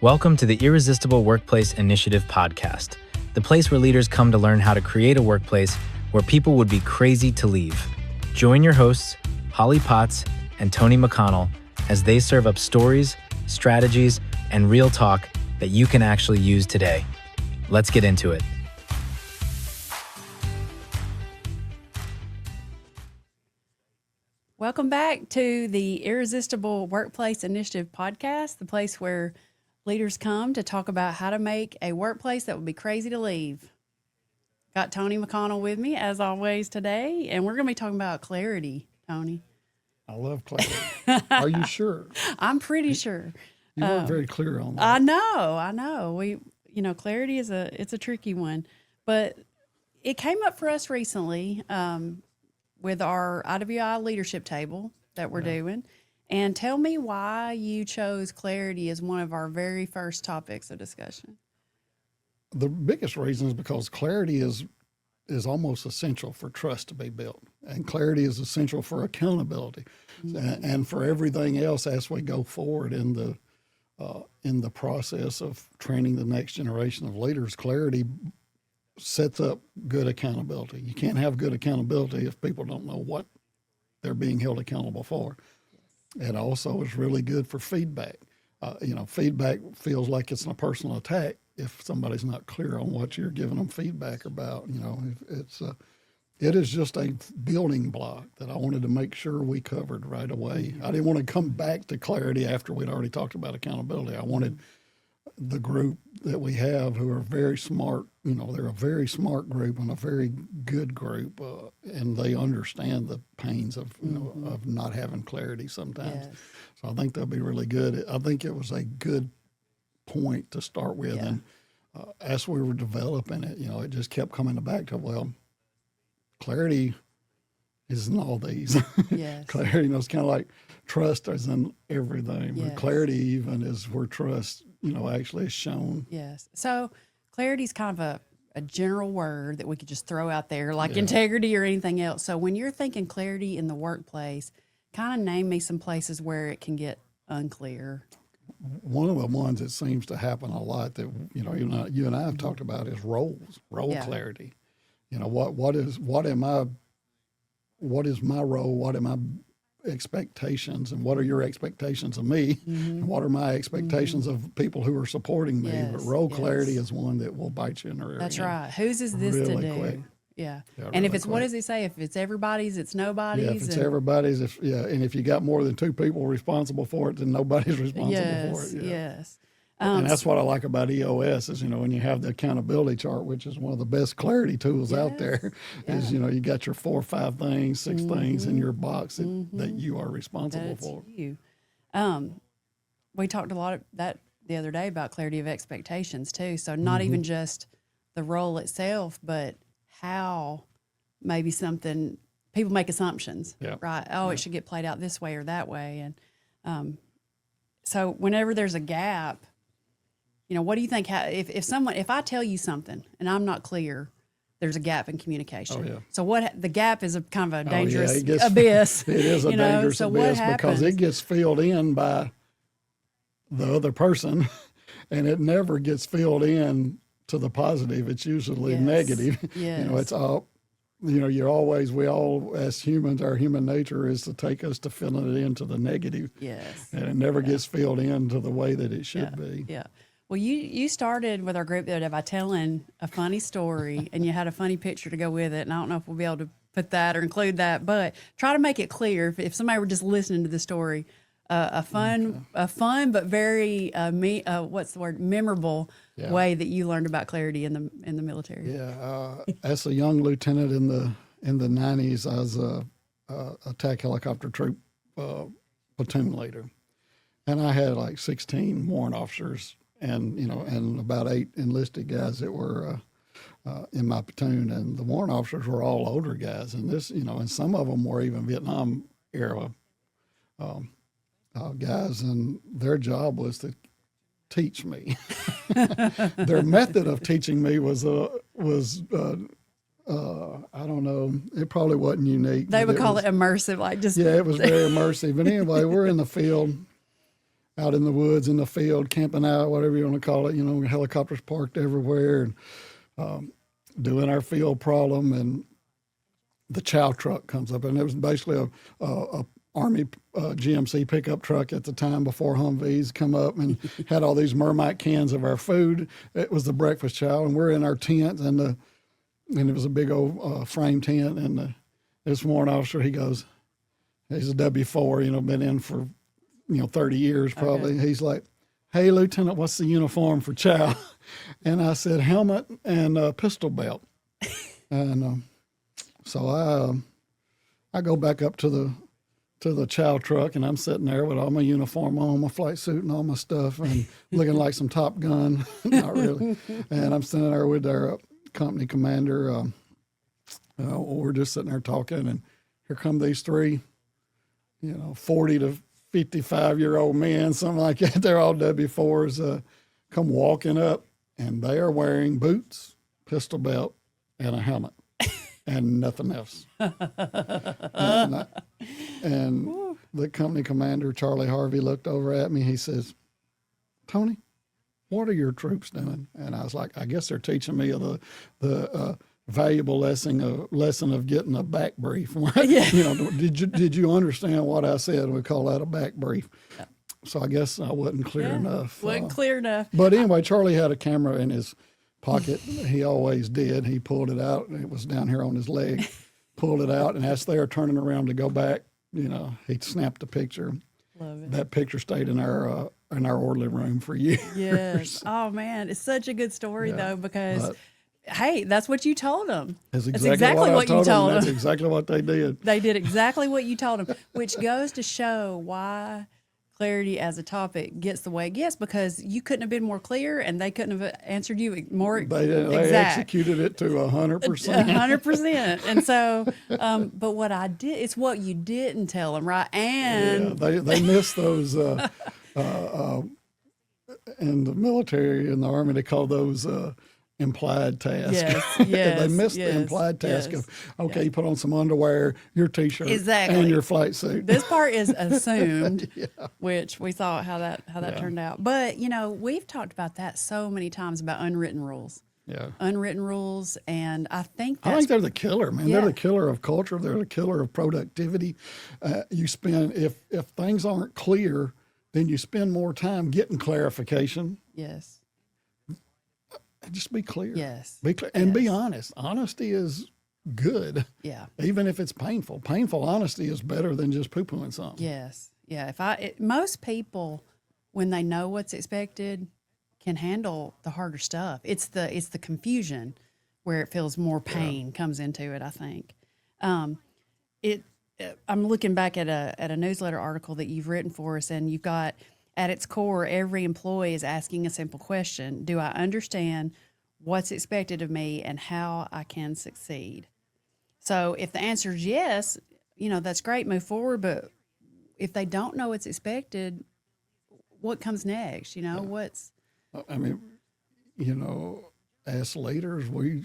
Welcome to the Irresistible Workplace Initiative podcast, the place where leaders come to learn how to create a workplace where people would be crazy to leave. Join your hosts, Holley and Tony McConnell, as they serve up stories, strategies, and real talk that you can actually use today. Let's get into it. Welcome back to the Irresistible Workplace Initiative podcast, the place where leaders come to talk about how to make a workplace that would be crazy to leave. Got Tony McConnell with me, as always, today, and we're going to be talking about clarity, Tony. I love clarity. Are you sure? I'm pretty sure. You weren't very clear on that. I know. Clarity is it's a tricky one, but it came up for us recently with our IWI leadership table that we're doing. And tell me why you chose clarity as one of our very first topics of discussion. The biggest reason is because clarity is almost essential for trust to be built, and clarity is essential for accountability, and for everything else as we go forward in the process of training the next generation of leaders. Clarity sets up good accountability. You can't have good accountability if people don't know what they're being held accountable for. It also is really good for feedback. Feedback feels like it's a personal attack if somebody's not clear on what you're giving them feedback about. It is just a building block that I wanted to make sure we covered right away. I didn't want to come back to clarity after we'd already talked about accountability. I wanted the group that we have, who are very smart, they're a very smart group and a very good group, and they understand the pains of of not having clarity sometimes. Yes. So I think they'll be really good. I think it was a good point to start with, and as we were developing it, it just kept coming back to, clarity isn't all these. Yes. Clarity, it's kind of like trust is in everything. Yes. But clarity even is where trust, actually is shown. Yes. So clarity is kind of a general word that we could just throw out there, like integrity or anything else. So when you're thinking clarity in the workplace, kind of name me some places where it can get unclear. One of the ones that seems to happen a lot that, you and I have talked about is role clarity. What is my role? What are my expectations, and what are your expectations of me? And what are my expectations of people who are supporting me? Yes, but role clarity is one that will bite you in the rear. That's right. Whose is this really to do? Quick. Yeah. And really if it's, quick. what does he say? If it's everybody's, it's nobody's. Yeah, if it's everybody's, and if you got more than two people responsible for it, then nobody's responsible for it. Yeah. Yes. And that's what I like about EOS is, when you have the accountability chart, which is one of the best clarity tools out there, is, you got your 4 or 5 things, 6 things in your box that you are responsible for. You. We talked a lot of that the other day about clarity of expectations too. So not even just the role itself, but how maybe something, people make assumptions, right? Oh, it should get played out this way or that way. And so whenever there's a gap, what do you think? If I tell you something and I'm not clear, there's a gap in communication. Oh, yeah. So the gap is a kind of a dangerous abyss. It is a dangerous abyss because because it gets filled in by the other person, and it never gets filled in to the positive. It's usually negative. Yes. It's all. We all as humans, our human nature is to take us to filling it into the negative. Yes. And it never gets filled into the way that it should be. Yeah. Well, you started with our group the other day by telling a funny story, and you had a funny picture to go with it. And I don't know if we'll be able to put that or include that, but try to make it clear if somebody were just listening to the story, a fun but very memorable way that you learned about clarity in the military. Yeah. As a young lieutenant in the 90s, I was a attack helicopter troop platoon leader, and I had like 16 warrant officers and about 8 enlisted guys that were in my platoon, and the warrant officers were all older guys, and and some of them were even Vietnam era guys, and their job was to teach me. Their method of teaching me was I don't know, it probably wasn't unique. They would call it immersive, like just. Yeah, it was very immersive. But anyway, we're in the field, out in the woods, in the field, camping out, whatever you want to call it, helicopters parked everywhere, and doing our field problem, and the chow truck comes up, and it was basically a Army GMC pickup truck at the time before Humvees come up, and had all these Mermite cans of our food. It was the breakfast chow, and we're in our tent, and it was a big old frame tent, and this warrant officer, he's a W4, been in for 30 years probably. Okay. He's like, "Hey, Lieutenant, what's the uniform for chow?" And I said, "Helmet and pistol belt." And so I go back up to the chow truck, and I'm sitting there with all my uniform on, my flight suit and all my stuff, and looking like some Top Gun. Not really. And I'm sitting there with our company commander. We're just sitting there talking, and here come these three, 40 to 55-year-old men, something like that. They're all W4s, come walking up, and they are wearing boots, pistol belt, and a helmet, and nothing else. And the company commander, Charlie Harvey, looked over at me. He says, "Tony, what are your troops doing?" And I was like, "I guess they're teaching me the valuable lesson of getting a back brief." Yeah. Did you understand what I said? We call that a back brief. Yeah. So I guess I wasn't clear enough. Wasn't clear enough. But anyway, Charlie had a camera in his pocket. He always did. He pulled it out, and it was down here on his leg. Pulled it out, and as they were turning around to go back, he snapped a picture. Love it. That picture stayed in our orderly room for years. Yes. Oh man, it's such a good story though, because hey, that's what you told them. That's exactly what you told them. That's exactly what they did. They did exactly what you told them, which goes to show why clarity as a topic gets the way it gets, because you couldn't have been more clear, and they couldn't have answered you more exact. They executed it to 100%. 100%. And so, but what I did, it's what you didn't tell them, right? And they missed those. In the military, in the Army, they call those implied tasks. Yes, they missed the implied task of, you put on some underwear, your T-shirt, and your flight suit. This part is assumed, which we saw how that turned out. But, we've talked about that so many times about unwritten rules. Yeah. Unwritten rules, and I think they're the killer, man. Yeah. They're the killer of culture. They're the killer of productivity. You spend, if things aren't clear, then you spend more time getting clarification. Yes. Just be clear. Yes. Be clear and be honest. Honesty is good. Yeah. Even if it's painful. Painful honesty is better than just poo-pooing something. Yes. Yeah. Most people, when they know what's expected, can handle the harder stuff. It's the confusion where it feels more pain comes into it, I think. I'm looking back at a newsletter article that you've written for us, and you've got, at its core, every employee is asking a simple question: do I understand what's expected of me and how I can succeed? So if the answer is yes, that's great, move forward. But if they don't know what's expected, what comes next? What's... as leaders, we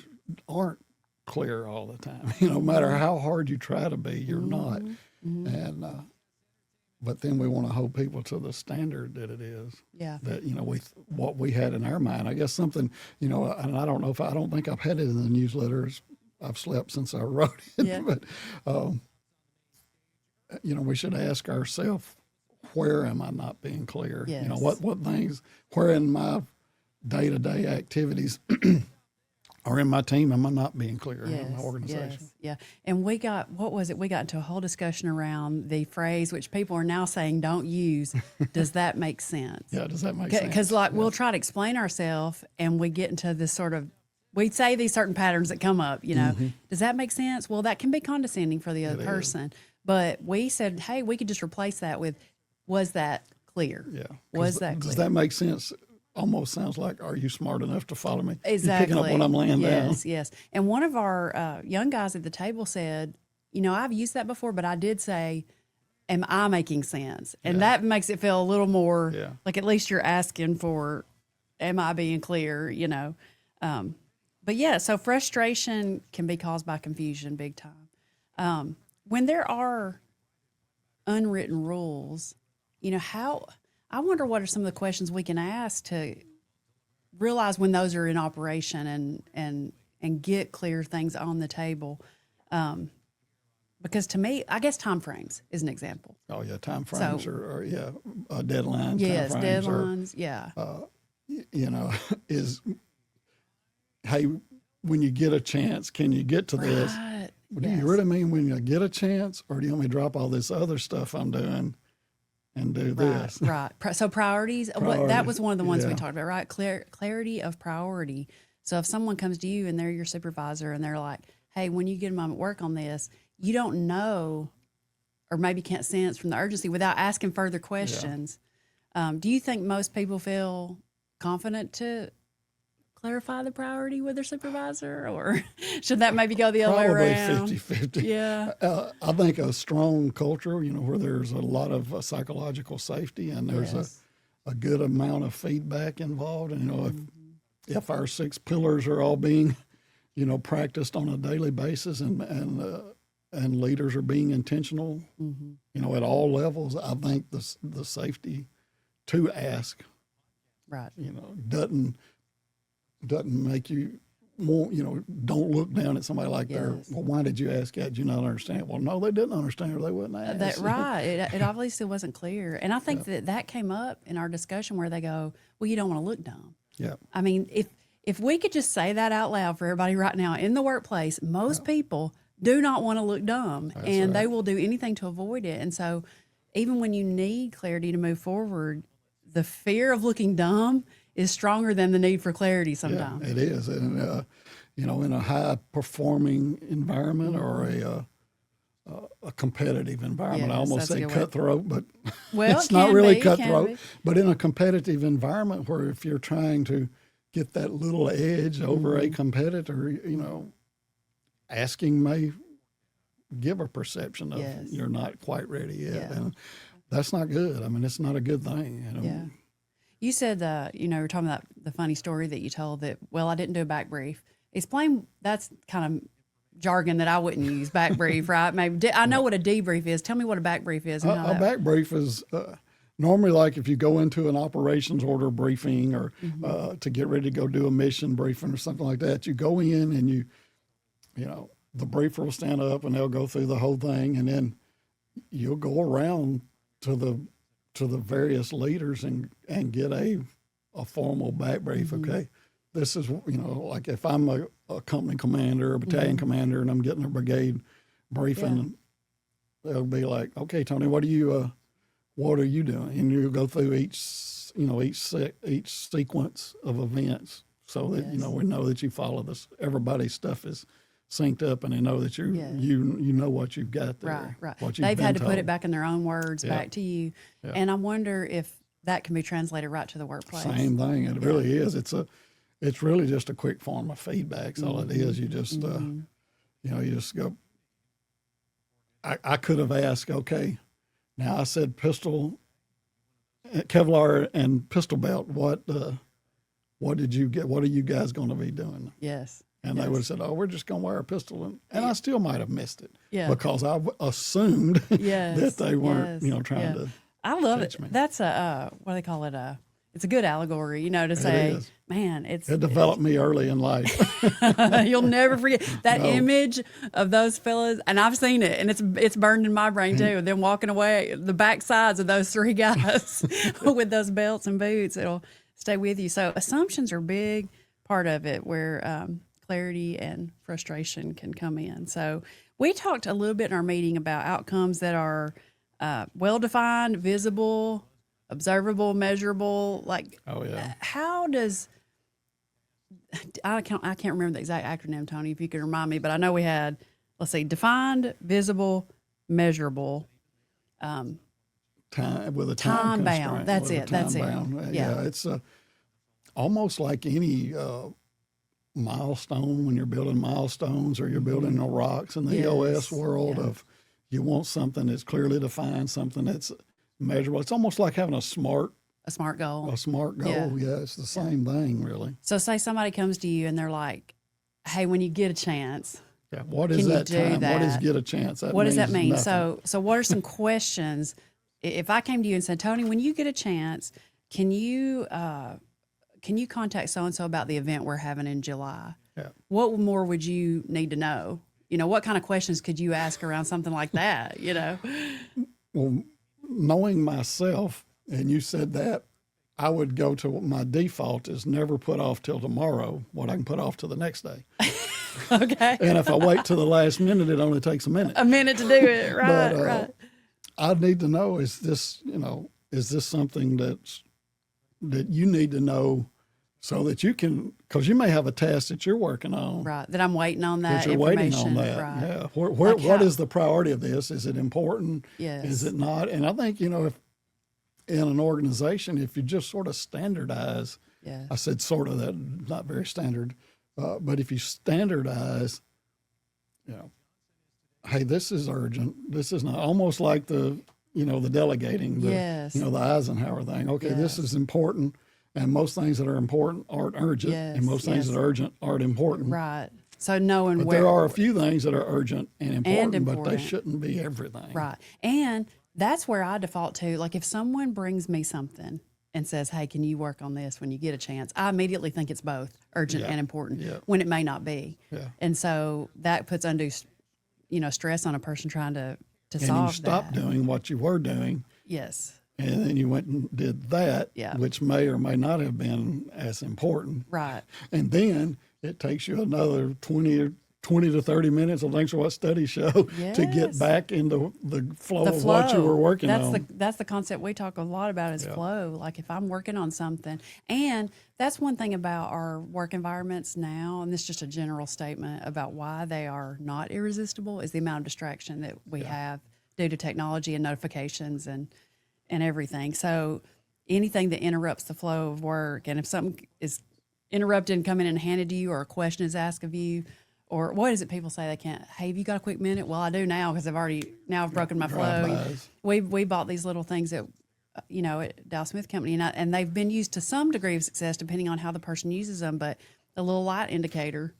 aren't clear all the time. No matter how hard you try to be, you're not. Mm-hmm. And but then we want to hold people to the standard that it is. Yeah. That what we had in our mind. I guess something, and I don't think I've had it in the newsletters. I've slept since I wrote it. Yeah. But we should ask ourselves, where am I not being clear? Yes. What things, where in my day-to-day activities or in my team am I not being clear in my organization? Yes, yeah. And we got into a whole discussion around the phrase, which people are now saying don't use, does that make sense? Yeah, does that make sense? Because we'll try to explain ourselves, and we get into this sort of, we'd say these certain patterns that come up, Mm-hmm. Does that make sense? Well, that can be condescending for the other person. But we said, hey, we could just replace that with, was that clear? Yeah. Was that clear? Does that make sense? Almost sounds like, are you smart enough to follow me? Exactly. You're picking up when I'm laying down. Yes. And one of our young guys at the table said, I've used that before, but I did say, am I making sense? And that makes it feel a little more like at least you're asking for, am I being clear, But so frustration can be caused by confusion big time. When there are unwritten rules, I wonder what are some of the questions we can ask to realize when those are in operation and get clear things on the table. Because to me, I guess time frames is an example. Oh yeah, time frames are deadlines. Yes, time frames deadlines. Yeah. Is hey, when you get a chance, can you get to this? Right. Do you really mean when you get a chance, or do you want me to drop all this other stuff I'm doing and do this? Right. So priorities. That was one of the ones we talked about. Right. Clarity of priority. So if someone comes to you and they're your supervisor and they're like, "Hey, when you get a moment, work on this," you don't know, or maybe can't sense from the urgency without asking further questions. Do you think most people feel confident to clarify the priority with their supervisor, or should that maybe go the other way around? 50-50. Yeah. I think a strong culture, where there's a lot of psychological safety and there's a good amount of feedback involved. And, if our 6 pillars are all being, practiced on a daily basis and leaders are being intentional, at all levels, I think the safety to ask, right, doesn't make you want, don't look down at somebody like they're, well, why did you ask that? Did you not understand? Well, no, they didn't understand or they wouldn't ask. That right. It obviously wasn't clear. And I think that came up in our discussion where they go, well, you don't want to look dumb. Yeah. I mean, if we could just say that out loud for everybody right now in the workplace, most people do not want to look dumb. That's and right. they will do anything to avoid it. And so even when you need clarity to move forward, the fear of looking dumb is stronger than the need for clarity sometimes. Yeah, it is. And, in a high-performing environment or a competitive environment, I almost say cutthroat, but it's not really cutthroat. But in a competitive environment where if you're trying to get that little edge over a competitor, asking may give a perception of you're not quite ready yet. Yeah. And that's not good. I mean, it's not a good thing. Yeah. You said, we're talking about the funny story that you told that, well, I didn't do a back brief. Explain, that's kind of jargon that I wouldn't use, back brief, right? Maybe I know what a debrief is. Tell me what a back brief is. And a back brief is normally like if you go into an operations order briefing or to get ready to go do a mission briefing or something like that, you go in and the briefer will stand up and they'll go through the whole thing, and then you'll go around to the various leaders and get a formal back brief. Okay, this is, like if I'm a company commander or a battalion commander and I'm getting a brigade briefing, they'll be like, okay, Tony, what are you doing? And you'll go through each sequence of events so that, we know that you follow this. Everybody's stuff is synced up and they know that you know what you've got there. Right. They've had to put it back in their own words back to you. Yeah. And I wonder if that can be translated right to the workplace. Same thing. It really is. It's really just a quick form of feedback. That's all it is. You just, you just go, I could have asked, okay, now I said pistol, Kevlar and pistol belt. What did you get? What are you guys going to be doing? Yes. And they would have said, oh, we're just going to wear a pistol. And I still might have missed it because I assumed that they weren't, trying to I love catch it. me. That's what do they call it? It's a good allegory, to say, man, it developed me early in life. You'll never forget that image of those fellas. And I've seen it, and it's burned in my brain too. Them walking away, the back sides of those 3 guys with those belts and boots, it'll stay with you. So assumptions are a big part of it where, clarity and frustration can come in. So we talked a little bit in our meeting about outcomes that are well-defined, visible, observable, measurable. Like, how does I can't remember the exact acronym, Tony, if you can remind me, but I know we had, let's see, defined, visible, measurable. Time with a time bound. That's it. That's it. Yeah, it's almost like any milestone when you're building milestones or you're building the rocks in the EOS world of you want something that's clearly defined, something that's measurable. It's almost like having a smart goal. A smart goal. Yeah, it's the same thing, really. So say somebody comes to you and they're like, hey, when you get a chance, what is that time? What is get a chance? What does that mean? So what are some questions if I came to you and said, Tony, when you get a chance, can you contact so-and-so about the event we're having in July? Yeah. What more would you need to know? What kind of questions could you ask around something like that, Well, knowing myself, and you said that, I would go to my default is never put off till tomorrow what I can put off till the next day. Okay. And if I wait till the last minute, it only takes a minute. A minute to do it. Right, But, right. I need to know, is this something that you need to know so that you can, because you may have a task that you're working on. Right. That I'm waiting on that That you're waiting information. on that. Right. Yeah. Like What how- is the priority of this? Is it important? Yes. Is it not? And I think, if in an organization, if you just sort of standardize, Yes. I said sort of, that not very standard, but if you standardize, hey, this is urgent. This is not, almost like the delegating, Yes. the Eisenhower thing. Okay, this Yes. is important, and most things that are important aren't urgent, Yes, and most things yes. that are urgent aren't important. Right. So knowing But where there are a few things that are urgent and important, but they important. shouldn't be everything. Right. And that's where I default to. Like if someone brings me something and says, hey, can you work on this when you get a chance? I immediately think it's both urgent Yeah. and important Yeah. when it may not be. Yeah. And so that puts undue, stress on a person trying to And solve you stopped that. doing what you were doing, Yes. and then you went and did that, Yeah. which may or may not have been as important. Right. And then it takes you another 20 to 30 minutes, I think is what studies show, to get Yes. back into the flow The of flow. what you were working that's on. That's the concept we talk a lot about is Yeah. flow. Like if I'm working on something, and that's one thing about our work environments now, and this is just a general statement about why they are not irresistible, is the amount of distraction that we have due to technology and notifications and everything. So anything that interrupts the flow of work, and if something is interrupted and coming in and handed to you, or a question is asked of you, or what is it people say they can't, hey, have you got a quick minute? Well, I do now because I've broken my flow. Drive-bys. We bought these little things at Dow Smith Company, and they've been used to some degree of success depending on how the person uses them, but a little light indicator,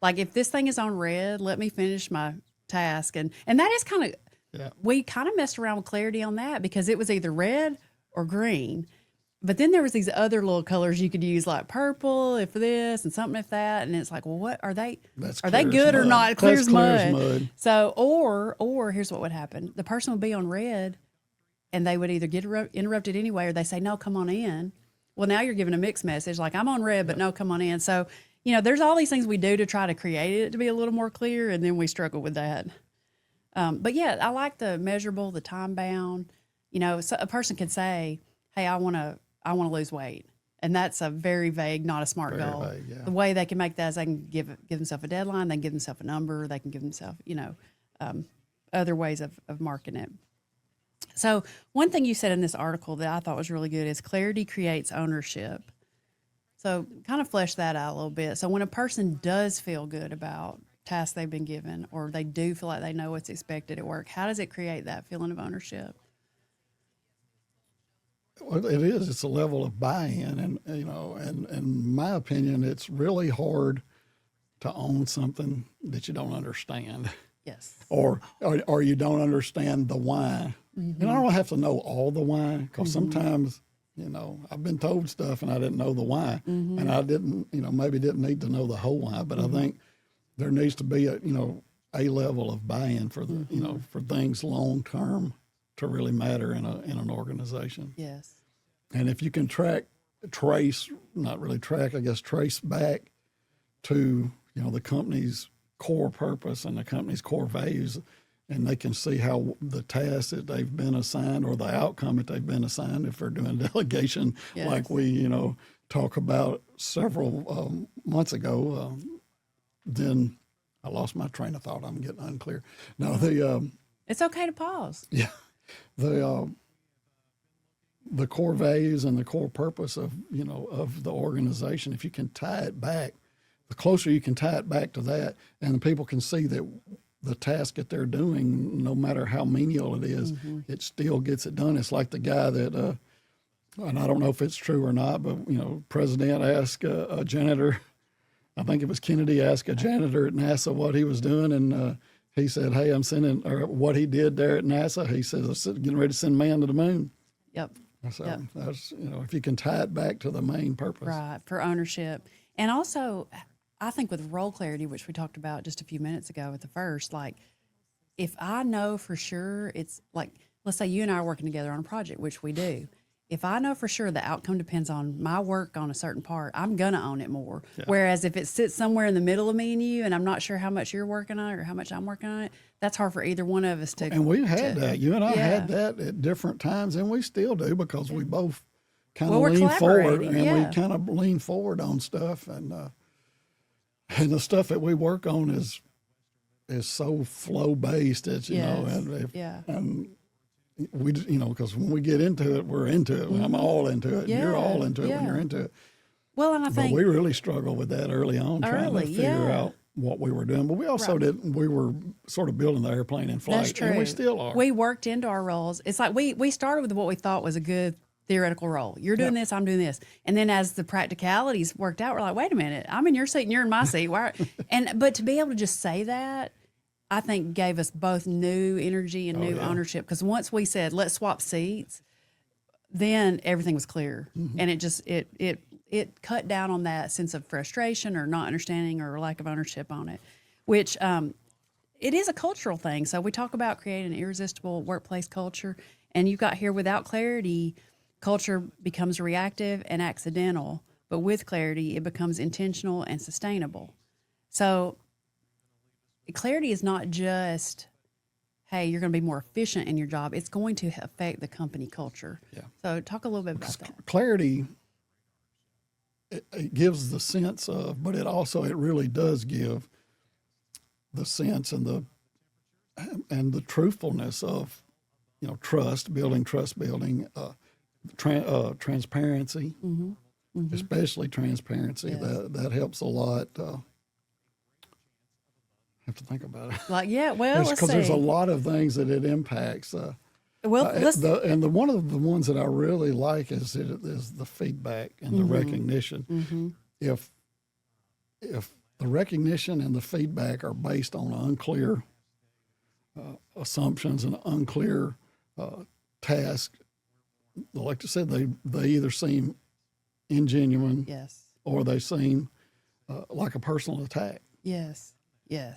like if this thing is on red, let me finish my task. And that is kind of, we kind of messed around with clarity on that because it was either red or green. But then there was these other little colors you could use, like purple if this and something if that, and it's like, well, what are they? That's Are they clear as good or mud. not? That's Clear as clear as mud. mud. So, or here's what would happen: the person would be on red, and they would either get interrupted anyway, or they say, "No, come on in." Well, now you're giving a mixed message, like I'm on red, but no, come on in. So, there's all these things we do to try to create it to be a little more clear, and then we struggle with that. But yeah, I like the measurable, the time bound. So a person could say, "Hey, I want to lose weight," and that's a very vague, not a smart Very goal. vague, yeah. The way they can make that is they can give themselves a deadline, they can give themselves a number, they can give themselves, other ways of marking it. So one thing you said in this article that I thought was really good is clarity creates ownership. So kind of flesh that out a little bit. So when a person does feel good about tasks they've been given, or they do feel like they know what's expected at work, how does it create that feeling of ownership? Well, it is. It's a level of buy-in, and and in my opinion, it's really hard to own something that you don't understand, Yes. or you don't understand the why. Mm-hmm. And I don't have to know all the why, because sometimes I've been told stuff and I didn't know the why, Mm-hmm. and I didn't maybe didn't need to know the whole why. But I think there needs to be a level of buy-in for the for things long term to really matter in an organization. Yes. And if you can trace back to, the company's core purpose and the company's core values, and they can see how the task that they've been assigned or the outcome that they've been assigned, if they're doing delegation, Yes. like we, talk about several months ago, then I lost my train of thought. I'm getting unclear. No, It's okay to pause. yeah, the core values and the core purpose of the organization, if you can tie it back, the closer you can tie it back to that, and the people can see that the task that they're doing, no matter how menial it is, it still gets it done. It's like the guy that, and I don't know if it's true or not, but President asked a janitor, I think it was Kennedy, asked a janitor at NASA what he was doing, and he said, hey, I'm sending, or what he did there at NASA, he says, I'm getting ready to send man to the moon. Yep. So that's, if you can tie it back to the main purpose. Right, for ownership. And also, I think with role clarity, which we talked about just a few minutes ago at the first, like, if I know for sure, it's like, let's say you and I are working together on a project, which we do. If I know for sure the outcome depends on my work on a certain part, I'm going to own it more. Yeah. Whereas if it sits somewhere in the middle of me and you, and I'm not sure how much you're working on it or how much I'm working on it, that's hard for either one of us to. And we've had that. You and I had that at different times, and we still do, because we both kind of lean forward, and we kind of lean forward on stuff. And the stuff that we work on is so flow based. It's and we because when we get into it, we're into it. I'm all into it. And you're all into it when you're into it. Well, and I think we really struggled with that early on, trying to figure out what we were doing. But we also we were sort of building the airplane in flight. That's true. And we still are. We worked into our roles. It's like we started with what we thought was a good theoretical role. You're doing this, I'm doing this. And then as the practicalities worked out, we're like, wait a minute, I'm in your seat and you're in my seat. But to be able to just say that, I think gave us both new energy and new ownership. Because once we said, let's swap seats, then everything was clear. Mm-hmm. And it just, it cut down on that sense of frustration or not understanding or lack of ownership on it, which it is a cultural thing. So we talk about creating an irresistible workplace culture. And you've got here, without clarity, culture becomes reactive and accidental. But with clarity, it becomes intentional and sustainable. So clarity is not just, hey, you're going to be more efficient in your job. It's going to affect the company culture. Yeah. So talk a little bit about that. Clarity, it gives the sense of, but it really does give the sense and the truthfulness of, trust building, transparency, especially transparency. Yes. That helps a lot. Have to think about it. Because there's a lot of things that it impacts. And one of the ones that I really like is the feedback and the recognition. Mm-hmm. If the recognition and the feedback are based on unclear assumptions and unclear tasks, like I said, they either seem ingenuine, or they seem like a personal attack. Yes. Yeah.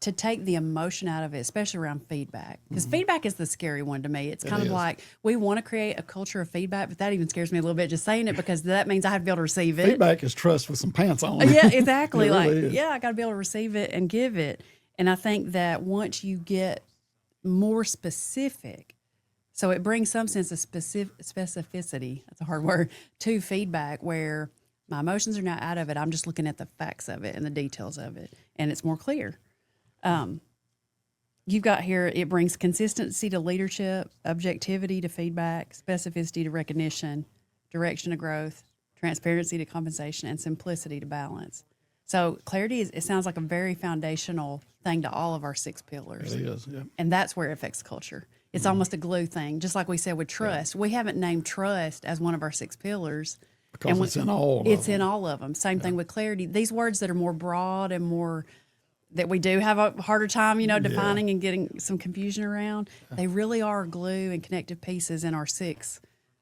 To take the emotion out of it, especially around feedback, because feedback is the scary one to me. It's kind of like, we want to create a culture of feedback, but that even scares me a little bit just saying it, because that means I have to be able to receive it. Feedback is trust with some pants on. Yeah, exactly. I got to be able to receive it and give it. And I think that once you get more specific, so it brings some sense of specificity, that's a hard word, to feedback, where my emotions are now out of it. I'm just looking at the facts of it and the details of it, and it's more clear. You've got here, it brings consistency to leadership, objectivity to feedback, specificity to recognition, direction to growth, transparency to compensation, and simplicity to balance. So clarity it sounds like a very foundational thing to all of our 6 pillars. It is, yeah. And that's where it affects culture. It's almost a glue thing, just like we said with trust. Yeah. We haven't named trust as one of our 6 pillars. Because it's in all of them. It's in all of them. Same thing with clarity. These words that are more broad and more, that we do have a harder time, defining and getting some confusion around, they really are glue and connective pieces in our 6.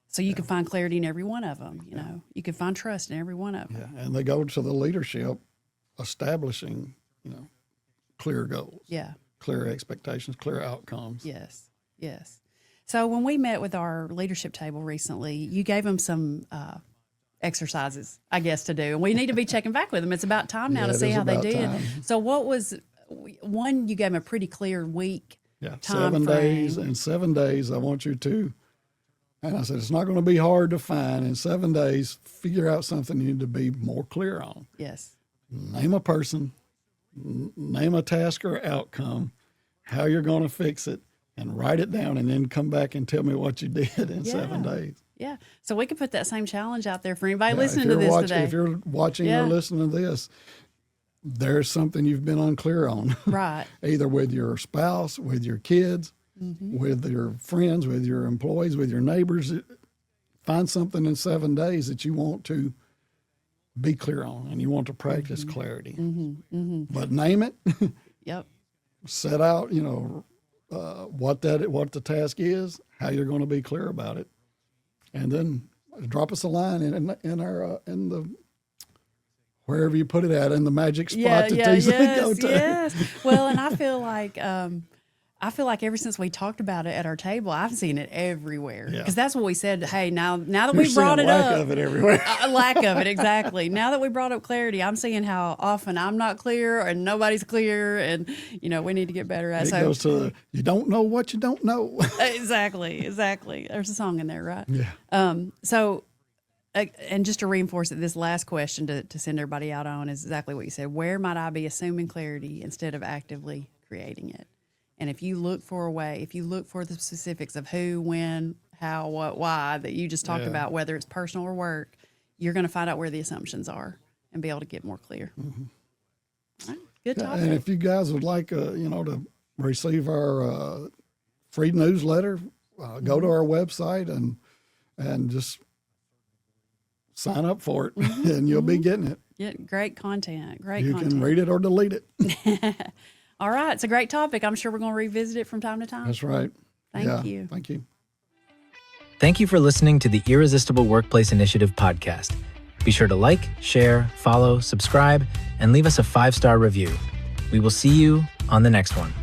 So you can find clarity in every one of them, You can find trust in every one of them. Yeah, and they go to the leadership establishing, clear goals. Yeah. Clear expectations, clear outcomes. Yes. So when we met with our leadership table recently, you gave them some exercises, I guess, to do. And we need to be checking back with them. It's about time now to see how they did. Time. So what was one? You gave them a pretty clear week. Yeah, time 7 frame. days. In 7 days, I want you to. And I said, it's not going to be hard to find. In 7 days, figure out something you need to be more clear on. Yes. Name a person, name a task or outcome, how you're going to fix it, and write it down, and then come back and tell me what you did in 7 days. Yeah. So we could put that same challenge out there for anybody listening to this today. If you're watching or listening to this, there's something you've been unclear on. Right. Either with your spouse, with your kids, with your friends, with your employees, with your neighbors. Find something in 7 days that you want to be clear on and you want to practice clarity. But name it. Yep. set out, what the task is, how you're going to be clear about it, and then drop us a line in the wherever you put it at, in the magic spot to go to. Yes. Well, and I feel like ever since we talked about it at our table, I've seen it everywhere. Because that's what we said. Hey, now that we brought it up, lack of it everywhere. Lack of it, exactly. Now that we brought up clarity, I'm seeing how often I'm not clear and nobody's clear, and we need to get better at. It goes to you don't know what you don't know. Exactly. There's a song in there, right? Yeah. And just to reinforce it, this last question to send everybody out on is exactly what you said. Where might I be assuming clarity instead of actively creating it? And if you look for a way, if you look for the specifics of who, when, how, what, why that you just talked about, whether it's personal or work, you're going to find out where the assumptions are and be able to get more clear. Mm-hmm. All right, good topic. And if you guys would like, to receive our free newsletter, go to our website and just sign up for it, and you'll be getting it. Yeah, great content. You can read it or delete it. All right. It's a great topic. I'm sure we're going to revisit it from time to time. That's right. Thank you. Thank you. Thank you for listening to the Irresistible Workplace Initiative podcast. Be sure to like, share, follow, subscribe, and leave us a 5-star review. We will see you on the next one.